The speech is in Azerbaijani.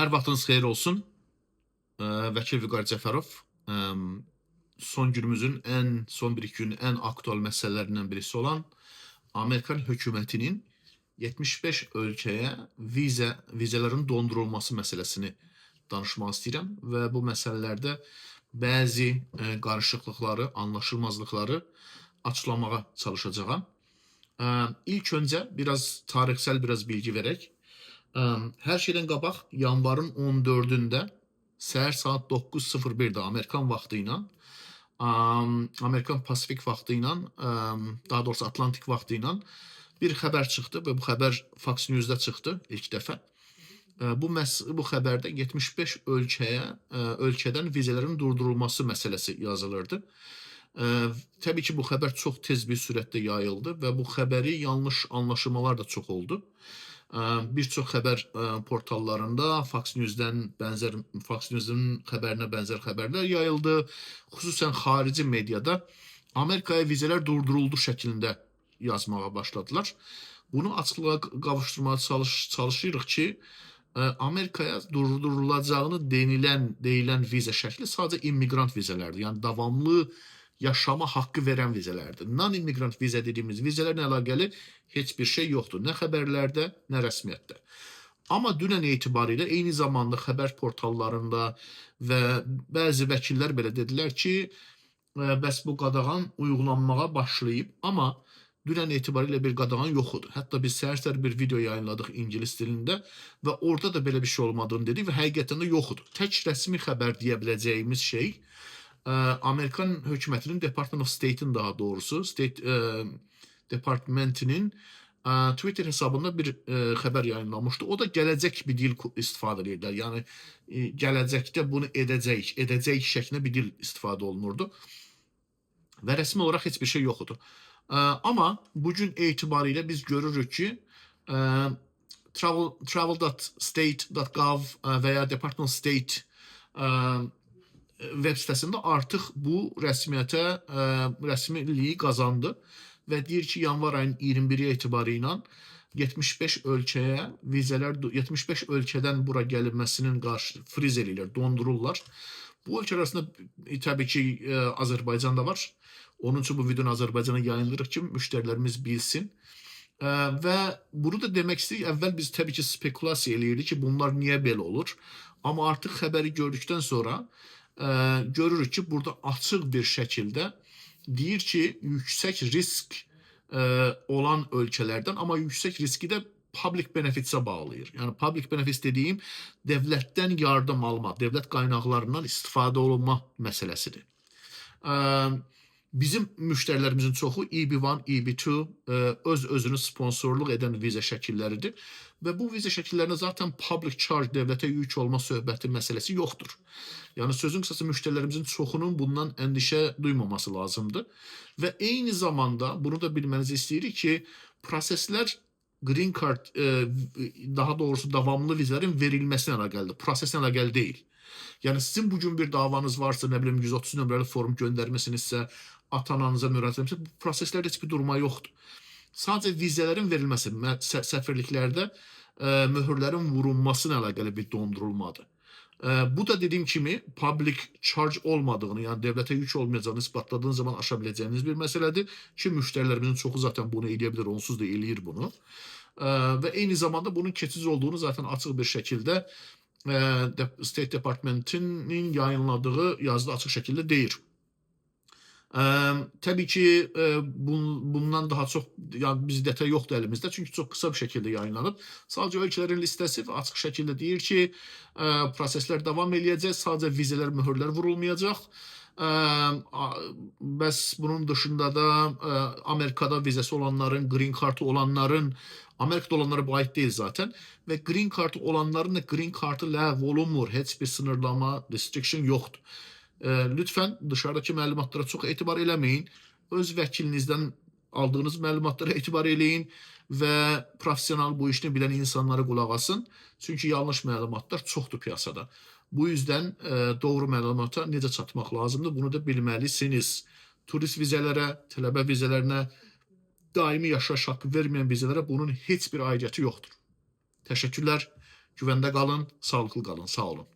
Hər vaxtınız xeyir olsun. Vəkil Vüqar Cəfərov. Son günümüzün son bir-iki günün ən aktual məsələlərindən birisi olan Amerikan hökumətinin 75 ölkəyə vizələrin dondurulması məsələsini danışmaq istəyirəm və bu məsələlərdə bəzi qarışıqlıqları, anlaşılmazlıqları açıqlamağa çalışacağam. İlk öncə tarixsel bilgi verək. Hər şeydən qabaq yanvarın 14-də səhər saat 9:01-də Amerikan vaxtı ilə, Amerikan Pasifik vaxtı ilə, daha doğrusu Atlantik vaxtı ilə bir xəbər çıxdı və bu xəbər Fox News-da çıxdı ilk dəfə. Bu xəbərdə 75 ölkədən vizələrin durdurulması məsələsi yazılırdı. Təbii ki, bu xəbər çox tez bir sürətdə yayıldı və bu xəbəri yanlış anlaşılmalar da çox oldu. Bir çox xəbər portallarında Fox News-dən Fox News-un xəbərinə bənzər xəbərlər yayıldı. Xüsusən xarici mediada Amerikaya vizələr durduruldu şəklində yazmağa başladılar. Bunu açıqlığa qavuşturmağa çalışırıq ki, Amerikaya durdurulacağını deyilən viza şəkli sadəcə immiqrant vizələrdir. Yəni davamlı yaşama haqqı verən vizələrdir. Non-immigrant viza dediyimiz vizələrlə əlaqəli heç bir şey yoxdur. Nə xəbərlərdə, nə rəsmiyyətdə. Amma dünən etibarilə eyni zamanda xəbər portallarında və bəzi vəkillər belə dedilər ki, bəs bu qadağan uyğulanmağa başlayıb, amma dünən etibarilə bir qadağan yox idi. Hətta biz səhər bir video yayınladıq ingilis dilində və orada da belə bir şey olmadığını dedik və həqiqətən də yox idi. Tək rəsmi xəbər deyə biləcəyimiz şey Amerikan hökumətinin Department of State'in daha doğrusu departmentinin Twitter hesabında bir xəbər yayınlanmışdı. O da gələcək bir dil istifadə edirlər. Yəni gələcəkdə bunu edəcək şəklində bir dil istifadə olunurdu. Və rəsmi olaraq heç bir şey yox idi. Amma bugün etibarilə biz görürük ki, travel.state.gov və ya Department of State web sitəsində artıq bu rəsmiliyi qazandı və deyir ki, yanvar ayının 21-i etibarı ilə 75 ölkədən bura gəlinməsinin qarşı friz eləyirlər, dondururlar. Bu ölkələr arasında təbii ki, Azərbaycan da var. Onun üçün bu videonu Azərbaycana yayınlayırıq ki, müştərilərimiz bilsin. Və bunu da demək istəyirik, əvvəl biz təbii ki, spekulasiya eləyirdik ki, bunlar niyə belə olur? Amma artıq xəbəri gördükdən sonra görürük ki, burada açıq bir şəkildə deyir ki, yüksək risk olan ölkələrdən, amma yüksək riski də public benefitsə bağlayır. Yəni public benefits dediyim dövlətdən yardım alma, dövlət qaynaqlarından istifadə olunma məsələsidir. Bizim müştərilərimizin çoxu EB1, EB2 öz-özünü sponsorluq edən viza şəkilləridir və bu viza şəkillərində zaten public charge, dövlətə yük olma söhbəti məsələsi yoxdur. Yəni sözün qısası müştərilərimizin çoxunun bundan əndişə duymaması lazımdır və eyni zamanda bunu da bilmənizi istəyirik ki, proseslər green card, daha doğrusu davamlı vizlərin verilməsinə əlaqəlidir, proseslə əlaqəli deyil. Yəni sizin bugün bir davanız varsa, nə bilim 130 nömrəli form göndərməsinizsə, atananıza müraciət etmişsə, bu proseslərdə heç bir durma yoxdur. Sadəcə vizələrin verilməsi, səfirliklərdə möhürlərin vurulmasına əlaqəli bir dondurulmadır. Bu da dediyim kimi public charge olmadığını, yəni dövlətə yük olmayacağını isbatladığınız zaman aşa biləcəyiniz bir məsələdir ki, müştərilərimizin çoxu zaten bunu eləyə bilər, onsuz da eləyir bunu. Və eyni zamanda bunun keçici olduğunu zaten açıq bir şəkildə State Departmentinin yayınladığı yazıda açıq şəkildə deyir. Təbii ki, bundan daha çox, yəni biz detay yoxdur əlimizdə, çünki çox qısa bir şəkildə yayınlanıb. Sadəcə ölkələrin listəsi və açıq şəkildə deyir ki, proseslər davam eləyəcək, sadəcə vizələr, möhürlər vurulmayacaq. Bəs bunun dışında da Amerikada vizəsi olanların, green card'ı olanların, Amerikada olanlara bu aid deyil zaten və green card'ı olanların da green card'ı ləğv olunmur, heç bir sınırlama, restriction yoxdur. Lütfən dışarıdakı məlumatlara çox etibar eləməyin, öz vəkilinizdən aldığınız məlumatlara etibar eləyin və profesional bu işini bilən insanlara qulaq asın, çünki yanlış məlumatlar çoxdur piyasada. Bu yüzden doğru məlumata necə çatmaq lazımdır, bunu da bilməlisiniz. Turist vizələrə, tələbə vizələrinə, daimi yaşayış haqqı verməyən vizələrə bunun heç bir aidiyyəti yoxdur. Təşəkkürlər, Güvəndə qalın, sağlıqlı qalın. Sağ olun.